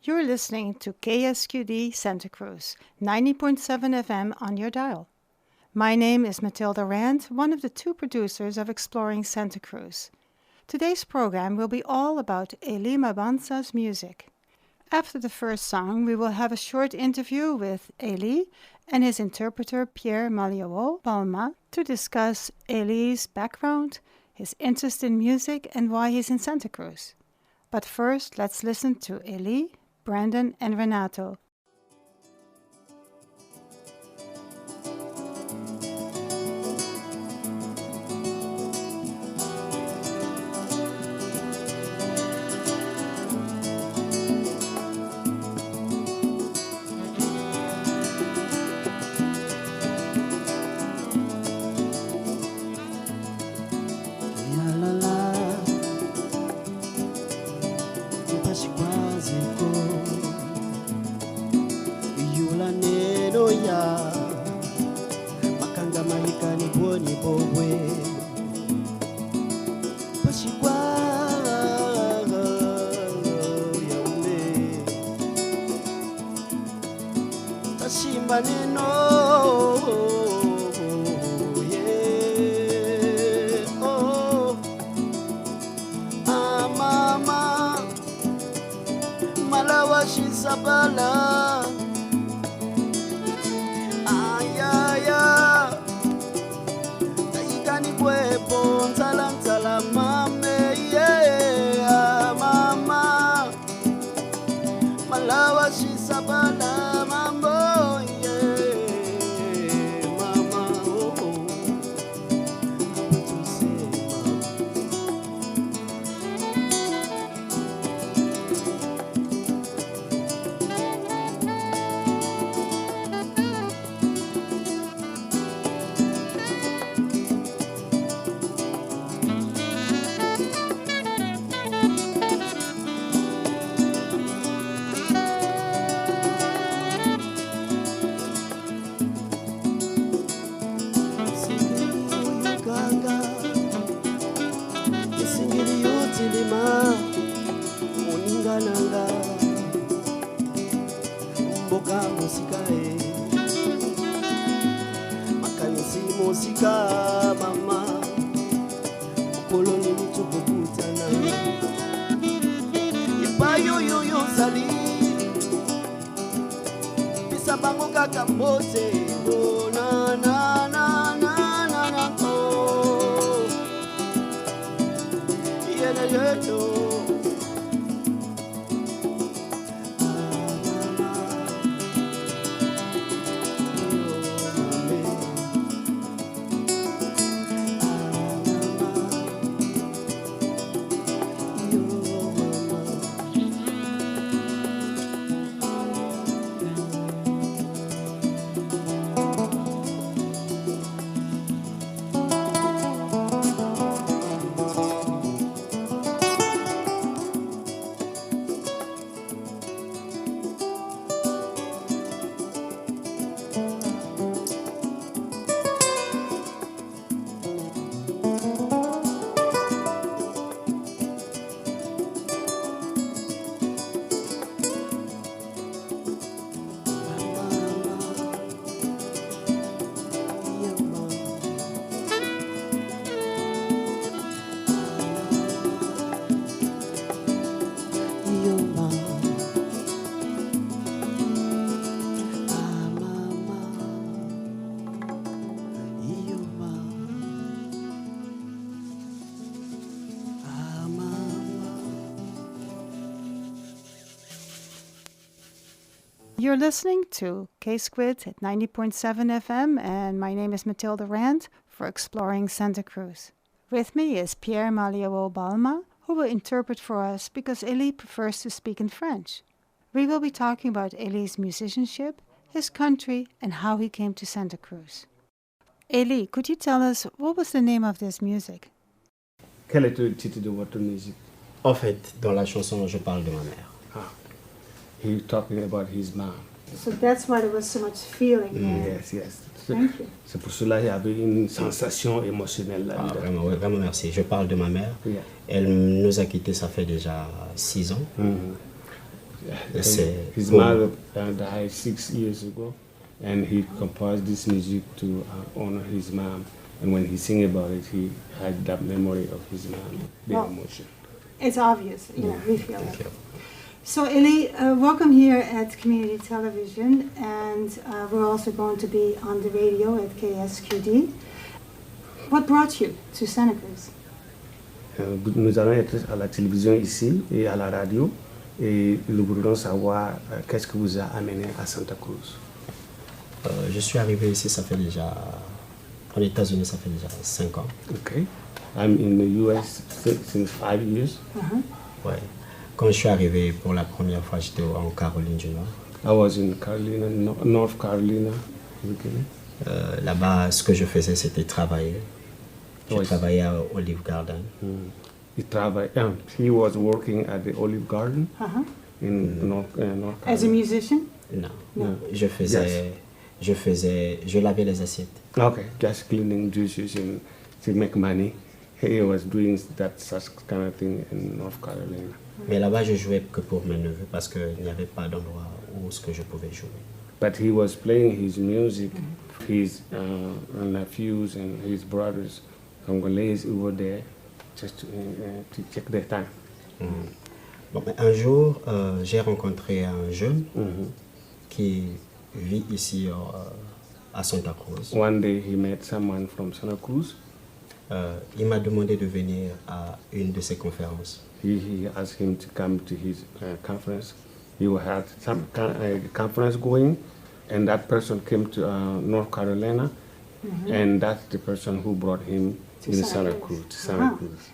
You're listening to KSQD Santa Cruz, 90.7 FM on your dial. My name is Mathilde Rand, one of the two producers of Exploring Santa Cruz. Today's program will be all about Elie Mabanza's music. After the first song, we will have a short interview with Elie and his interpreter Pierre Yamleowo to discuss Elie's background, his interest in music, and why he's in Santa Cruz. But first, let's listen to Elie, Brandon, and Renato. You're listening to K-Squid at 90.7 FM, and my name is Mathilde Rand for Exploring Santa Cruz. With me is Pierre Yamleowo, who will interpret for us because Elie prefers to speak in French. We will be talking about Elie's musicianship, his country, and how he came to Santa Cruz. Elie, could you tell us what was the name of this music? Quel est le titre de votre musique? En fait, dans la chanson, je parle de ma mère. Ah. He talking about his mom. So that's why there was so much feeling there. Yes. Thank you. C'est pour cela qu'il y avait une sensation émotionnelle là. Vraiment, oui, vraiment merci. Je parle de ma mère. Yeah. Elle nous a quittés, ça fait déjà 6 ans. Mm-hmm. His mother died 6 years ago, and he composed this music to honor his mom. And when he sing about it, he had that memory of his mom, the emotion. It's obvious, we feel it. So Elie, welcome here at Community Television, and we're also going to be on the radio at KSQD. What brought you to Santa Cruz? Nous allons être à la télévision ici et à la radio, et nous voudrions savoir qu'est-ce que vous a amené à Santa Cruz. Je suis arrivé ici, aux États-Unis, ça fait déjà 5 ans. Okay. I'm in the US since 5 years. Ouais. Quand je suis arrivé pour la première fois, j'étais en Caroline du Nord. I was in Carolina, North Carolina. Là-bas, ce que je faisais, c'était travailler. Je travaillais à Olive Garden. He was working at the Olive Garden in North Carolina. As a musician? Non. Je lavais les assiettes. Okay, just cleaning dishes and to make money. He was doing such kind of thing in North Carolina. Mais là-bas, je jouais que pour mes neveux parce qu'il n'y avait pas d'endroit où ce que je pouvais jouer. But he was playing his music, his nephews and his brothers, Congolese, who were there just to check their time. Bon, un jour, j'ai rencontré un jeune qui vit ici à Santa Cruz. One day he met someone from Santa Cruz. Il m'a demandé de venir à une de ses conférences. He asked him to come to his conference. He had some conference going, and that person came to North Carolina, and that's the person who brought him to Santa Cruz.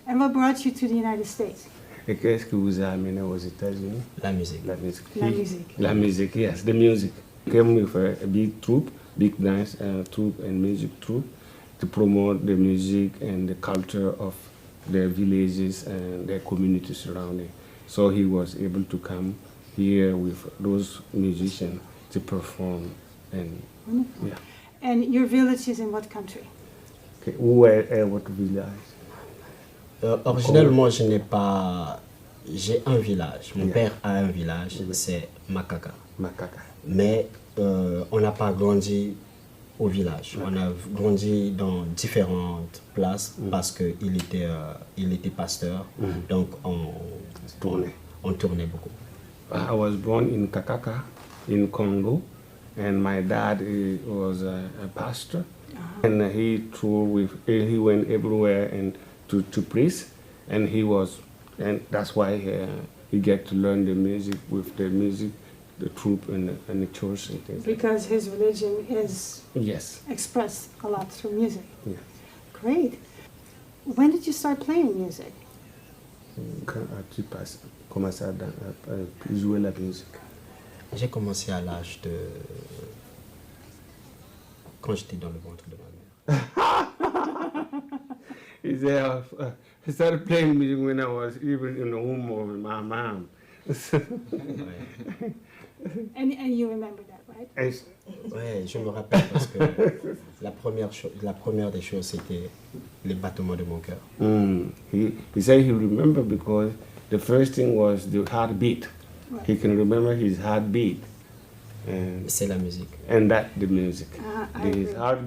And what brought you to the United States? Et qu'est-ce qui vous a amené aux États-Unis? La musique. La musique, yes, the music. He came with a big troupe, big dance troupe and music troupe to promote the music and the culture of their villages and their communities surrounding. So he was able to come here with those musicians to perform. And yeah. And your village is in what country? Okay. What village? Originellement, j'ai un village. Mon père a un village, c'est Makaka. Mais on n'a pas grandi au village. On a grandi dans différentes places parce qu'il était pasteur. Donc on tournait beaucoup. I was born in Kakaka in Congo, and my dad was a pastor, and he went everywhere and to preach, and that's why he get to learn the music with the troupe and the church and things. Because his religion is expressed a lot through music. Yeah. Great. When did you start playing music? Quand as-tu commencé à jouer la musique? J'ai commencé à l'âge de... quand j'étais dans le ventre de ma mère. He said, I started playing music when I was even in the womb of my mom. And you remember that, right? Ouais, je me rappelle parce que la première des choses, c'était les battements de mon cœur. He said he remembered because the first thing was the heartbeat. Right. He can remember his heartbeat. C'est la musique. And that the music. His heart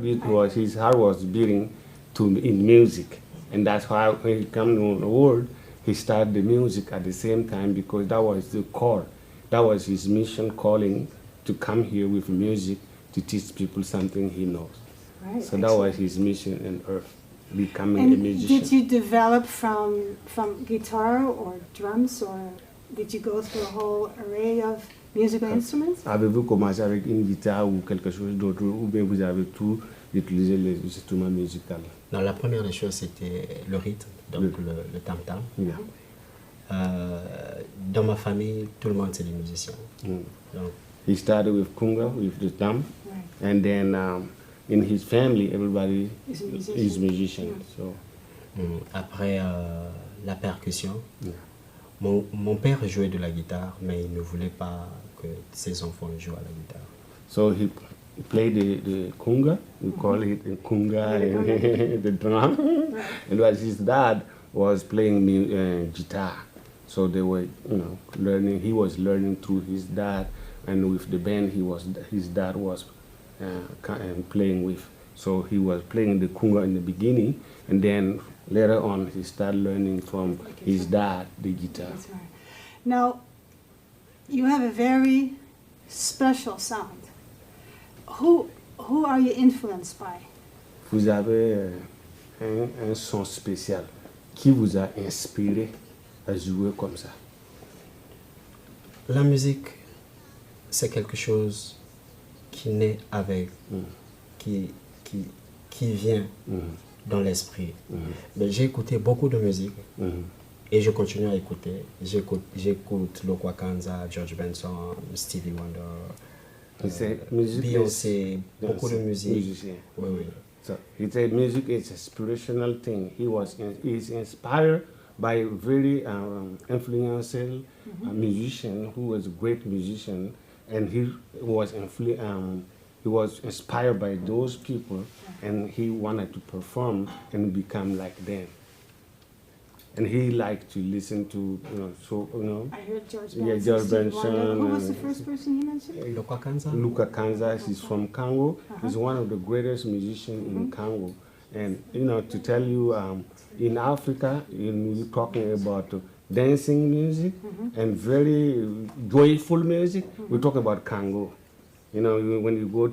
was beating in music. And that's why when he came to the world, he started the music at the same time because that was the core. That was his mission calling to come here with music to teach people something he knows. Right, so that was his mission on earth, becoming and a musician. Did you develop from guitar or drums, or did you go through a whole array of musical instruments? Avez-vous commencé avec une guitare ou quelque chose d'autre, ou bien vous avez tout utilisé les instruments musicaux? Non, la première des choses, c'était le rythme, donc le tam-tam. Yeah. Dans ma famille, tout le monde c'est des musiciens. Donc, he started with kunga, with the tam, and then in his family, everybody is musician. So. Après la percussion, mon père jouait de la guitare, mais il ne voulait pas que ses enfants jouent à la guitare. So he played the kunga, we call it the kunga, and the drum, and his dad was playing guitar. So they were, learning. He was learning through his dad, and with the band his dad was playing with. So he was playing the conga in the beginning, and then later on he started learning from his dad the guitar. That's right. Now, you have a very special sound. Who are you influenced by? Vous avez un son spécial qui vous a inspiré à jouer comme ça. La musique, c'est quelque chose qui naît avec, qui vient dans l'esprit. Mais j'ai écouté beaucoup de musique et je continue à écouter. J'écoute Lokwa Kanza, George Benson, Stevie Wonder, Beyoncé, beaucoup de musique. Musicien. Oui, oui. So he said music is a spiritual thing. He's inspired by a very influential musician who was a great musician, and he was inspired by those people, and he wanted to perform and become like them. And he liked to listen to, I heard George Benson. Yeah, George Stevie Benson. Wonder. Who was the first person you mentioned? Lokwa Kanza? Luka Kanza, he's from Congo. He's one of the greatest musicians in Congo. And, to tell you, in Africa, we're talking about dancing music and very joyful music. We talk about Congo. When you go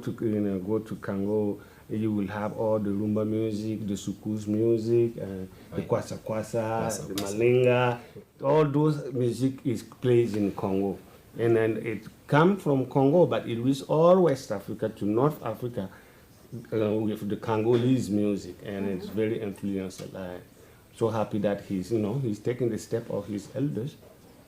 to Congo, you will have all the rumba music, the soukous music, the kwasa kwasa, the malinga. All those music is played in Congo. And then it comes from Congo, but it reaches all West Africa to North Africa with the Congolese music, and it's very influential. I'm so happy that he's taking the step of his elders,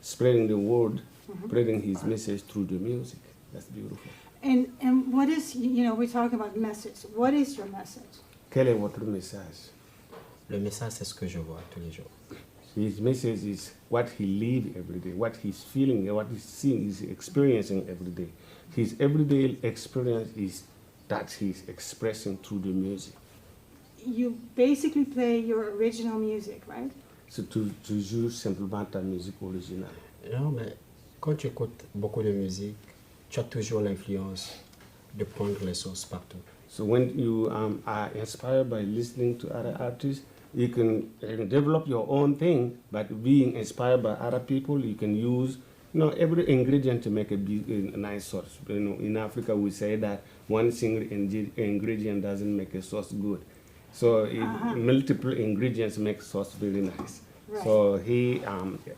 spreading the word, spreading his message through the music. That's beautiful. And what is, we're talking about message. What is your message? Quel est votre message? Le message, c'est ce que je vois tous les jours. His message is what he lives every day, what he's feeling, what he's seeing, he's experiencing every day. His everyday experience is that he's expressing through the music. You basically play your original music, right? So tu joues simplement ta musique originale. Non, mais quand tu écoutes beaucoup de musique, tu as toujours l'influence de prendre les sources partout. So when you are inspired by listening to other artists, you can develop your own thing, but being inspired by other people, you can use every ingredient to make a nice sauce. In Africa we say that one single ingredient doesn't make a sauce good. So multiple ingredients make sauce very nice. Right. So he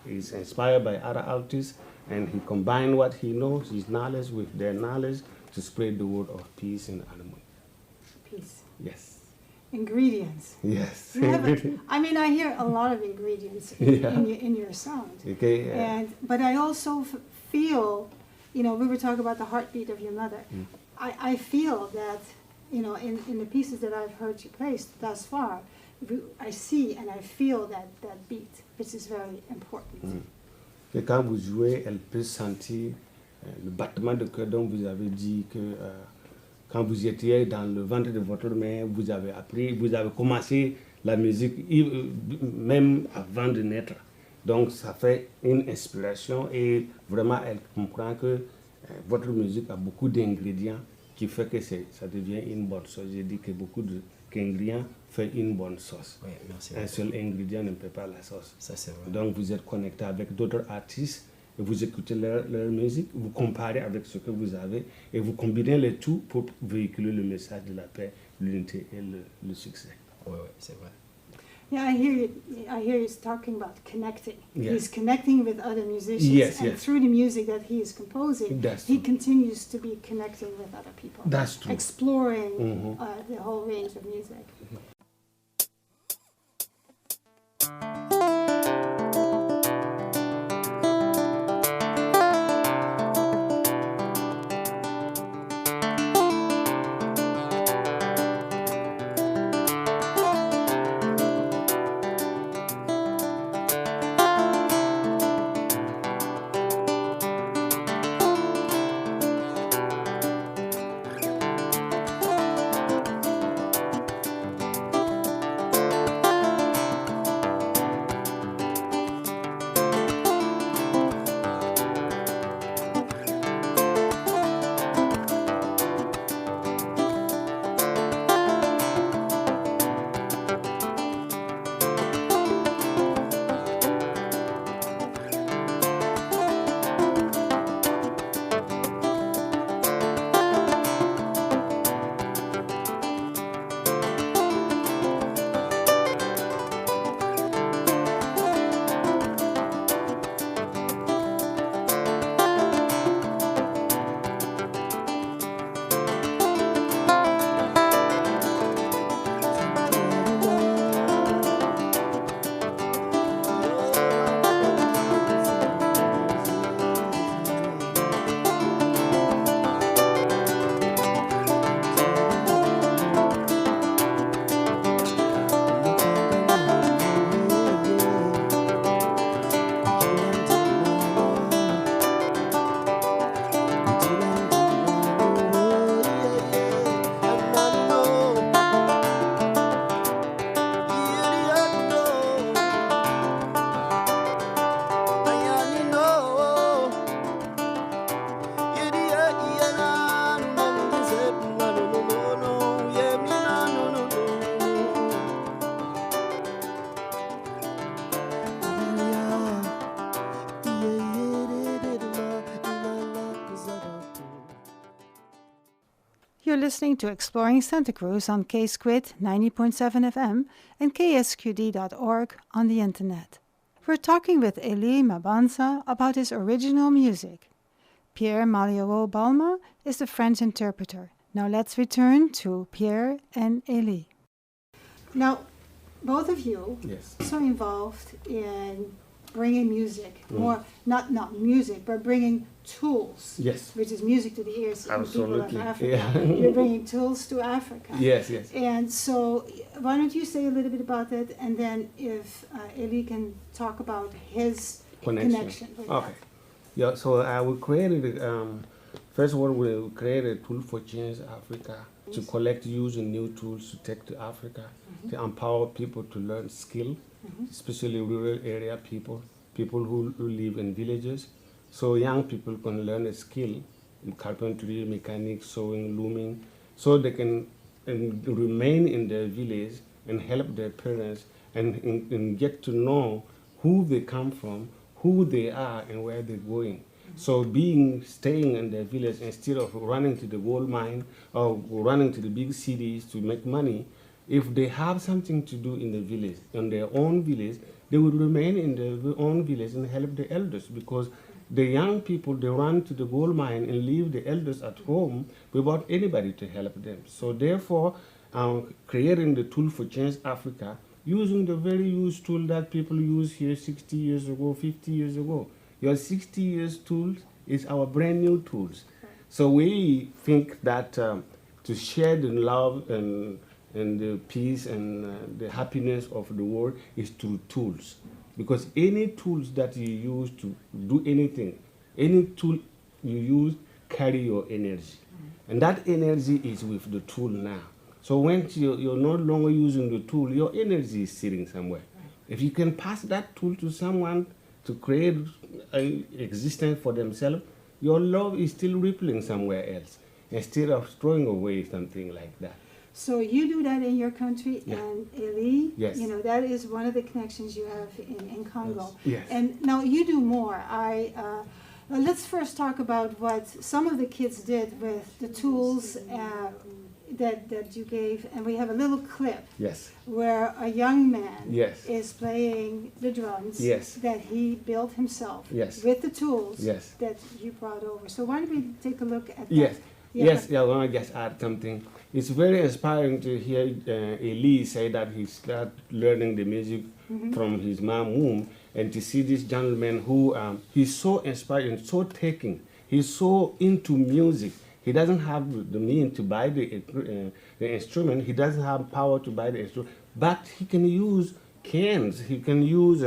is inspired by other artists, and he combined what he knows, his knowledge, with their knowledge to spread the word of peace and harmony. Peace. Yes. Ingredients. Yes. I hear a lot of ingredients in your sound. Okay. But I also feel, we were talking about the heartbeat of your mother. I feel that, in the pieces that I've heard you play thus far, I see and I feel that beat, which is very important. Et quand vous jouez, elle peut sentir le battement de cœur dont vous avez dit que quand vous étiez dans le ventre de votre mère, vous avez appris, vous avez commencé la musique même avant de naître. Donc ça fait une inspiration et vraiment elle comprend que votre musique a beaucoup d'ingrédients qui fait que ça devient une bonne sauce. J'ai dit que beaucoup d'ingrédients fait une bonne sauce. Oui, merci. Un seul ingrédient ne peut pas la sauce. Ça, c'est vrai. Donc vous êtes connecté avec d'autres artistes, et vous écoutez leur musique, vous comparez avec ce que vous avez et vous combinez les tout pour véhiculer le message de la paix, l'unité et le succès. Oui, c'est vrai. Yeah, I hear you talking about connecting. Yeah. He's connecting with other musicians. Yes, and yes. through the music that he is composing, That's he true. continues to be connecting with other people. That's true. Exploring the whole range of music. You're listening to Exploring Santa Cruz on K-Squid 90.7 FM and ksqd.org on the internet. We're talking with Elie Mabanza about his original music. Pierre Yamleowo Balma is the French interpreter. Now let's return to Pierre and Elie. Now, both of you Yes. are so involved in bringing music, more not music, but bringing tools. Yes. Which is music to the ears of people of Absolutely. Africa. Yeah. You're bringing tools to Africa. Yes, yes. And so, why don't you say a little bit about that, and then if Elie can talk about his connection with Okay. that. Yeah, so we created, first of all, we created a tool for Change Africa to collect, use new tools to take to Africa, to empower people to learn skill, especially rural area people who live in villages. So young people can learn a skill in carpentry, mechanics, sewing, looming, so they can remain in their village and help their parents and get to know who they come from, who they are, and where they're going. So staying in their village instead of running to the gold mine or running to the big cities to make money, if they have something to do in the village, in their own village, they will remain in their own village and help the elders, because the young people, they run to the gold mine and leave the elders at home without anybody to help them. So therefore, creating the tool for Change Africa, using the very used tool that people use here 60 years ago, 50 years ago. Your 60 years tools is our brand new tools. So we think that to share the love and the peace and the happiness of the world is through tools. Because any tools that you use to do anything, any tool you use carry your energy. And that energy is with the tool now. So when you're no longer using the tool, your energy is sitting somewhere. If you can pass that tool to someone to create an existence for themselves, your love is still rippling somewhere else, instead of throwing away something like that. So you do that in your country, and Elie, Yes. that is one of the connections you have in Congo. Yes. And now you do more. Let's first talk about what some of the kids did with the tools that you gave, and we have a little clip Yes. where a young man Yes. is playing the drums Yes. that he built himself Yes. with the tools Yes. that you brought over. So why don't we take a look at Yes. that? Yes, I want to just add something. It's very inspiring to hear Elie say that he started learning the music from his mom's womb, and to see this gentleman who he's so inspired and so taking. He's so into music. He doesn't have the means to buy the instrument. He doesn't have power to buy the instrument, but he can use cans. He can use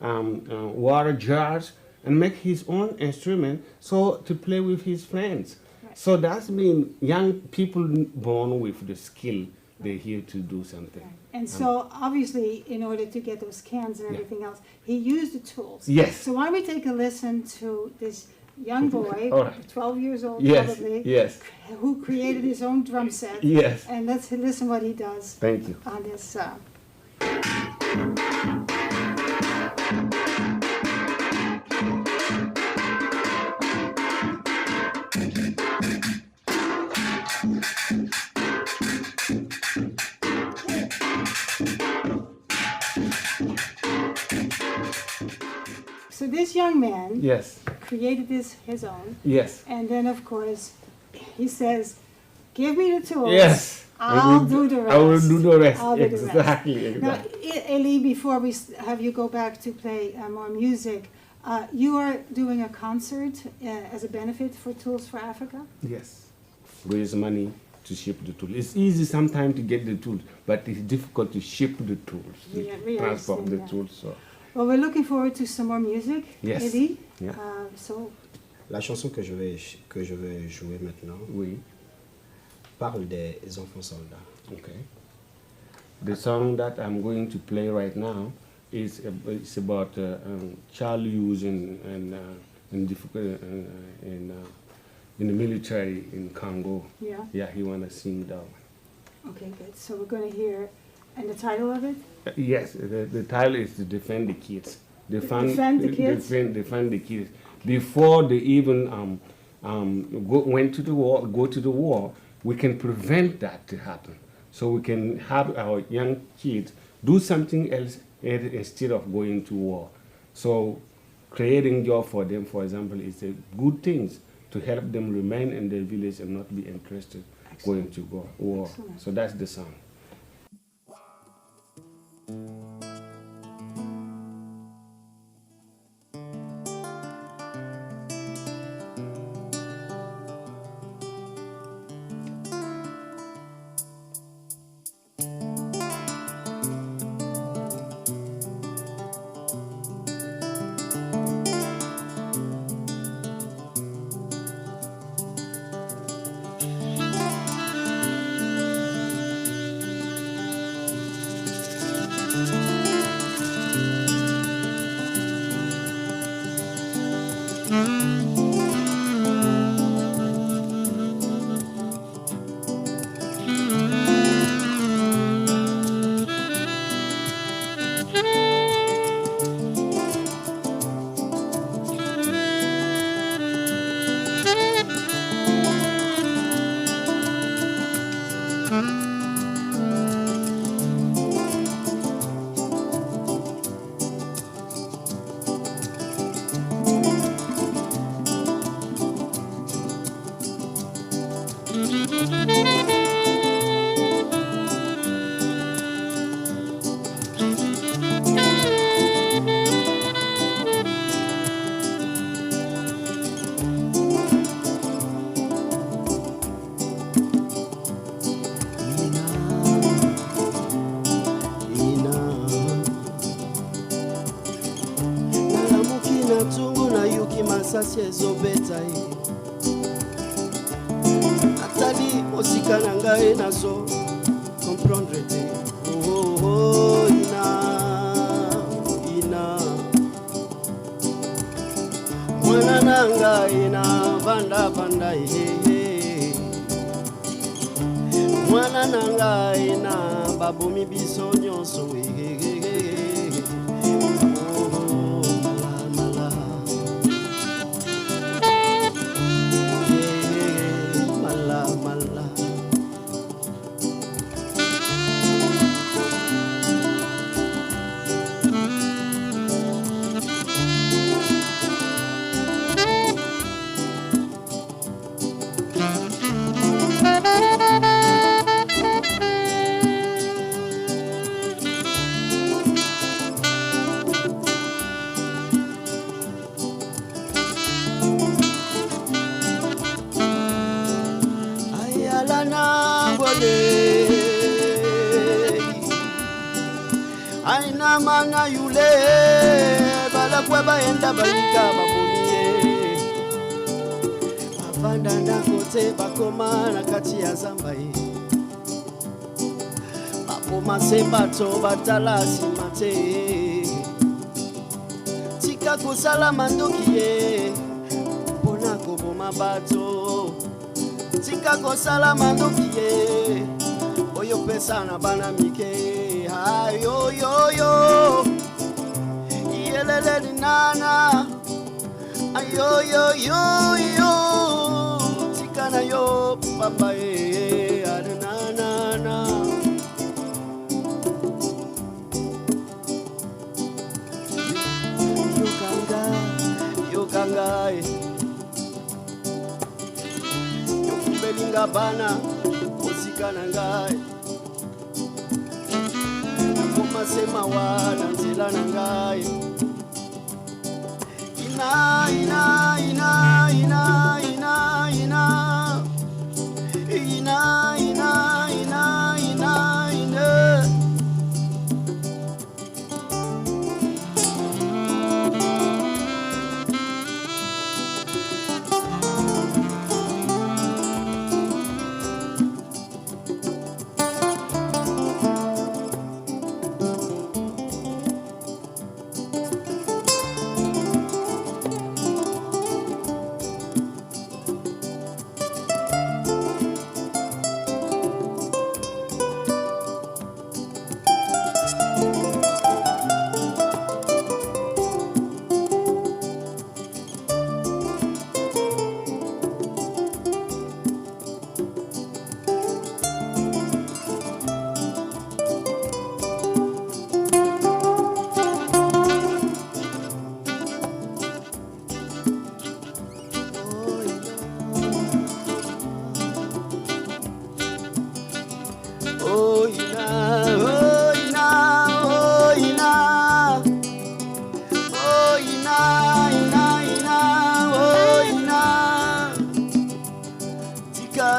water jars and make his own instrument so to play with his friends. So that means young people born with the skill, they're here to do something. And so, obviously, in order to get those cans and everything else, he used the tools. Yes. So why don't we take a listen to this young boy, All right. 12 years old Yes, probably, yes. who created his own drum set. Yes. And let's listen what he does Thank you. on this. So this young man Yes. created this his own, Yes. and then of course he says, "Give me the tools. Yes. I'll do the rest. I will do the rest. I'll do the rest." Exactly. Now, Exactly. Elie, before we have you go back to play more music, you are doing a concert as a benefit for Tools for Africa? Yes. Raise money to ship the tool. It's easy sometimes to get the tools, but it's difficult to ship the tools, We transport understand the that. tools. So. Well, we're looking forward to some more music, Yes. Elie. Yeah. So, La chanson que je vais jouer maintenant Oui. parle des enfants soldats. Okay. The song that I'm going to play right now is it's about child use in the military in Congo. yeah. Yeah, he wanna sing that one. Okay, good. So we're going to hear, and the title of it? Yes, the title is to defend the kids. Defend the kids? Defend the kids. Before they even go to the war, we can prevent that to happen. So we can have our young kids do something else instead of going to war. So creating job for them, for example, is a good thing to help them remain in their village and not be interested going to war. Excellent. So that's the song. Ezobetai Nathalie Mosika nangae nazo comprendre te ina mwana nangae na banda mwana nangae na babomi biso nyonso Aina mana yule bala kwa baenda balika babomie bavanda ndakote bakoma na kati ya zambaye baboma sebato batalasi mate tika kusala mandokie pona koboma bato tika kusala mandokie oyo pesa na bana mike ayo yo yo yelele nana ayo yo yo yo tikana yo papa nana na yo kanga yo kumbelinga bana osikana ngai sema wana nzela nangai ina ina ina ina ina ina ina ina ina ina ina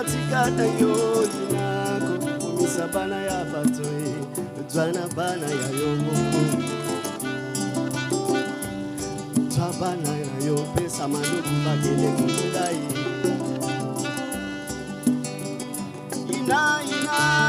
tikana yo inako kumisa bana ya batoe twana bana ya yomoko tabana ya yo pesa maluku bagele kudai ina ina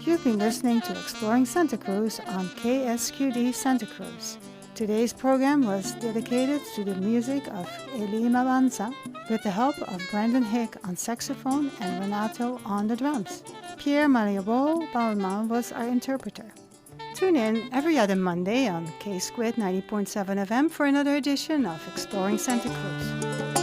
You've been listening to Exploring Santa Cruz on KSQD Santa Cruz. Today's program was dedicated to the music of Elie Mabanza with the help of Brandon Hick on saxophone and Renato on the drums. Pierre Yamleowo was our interpreter. Tune in every other Monday on K-Squid 90.7 FM for another edition of Exploring Santa Cruz.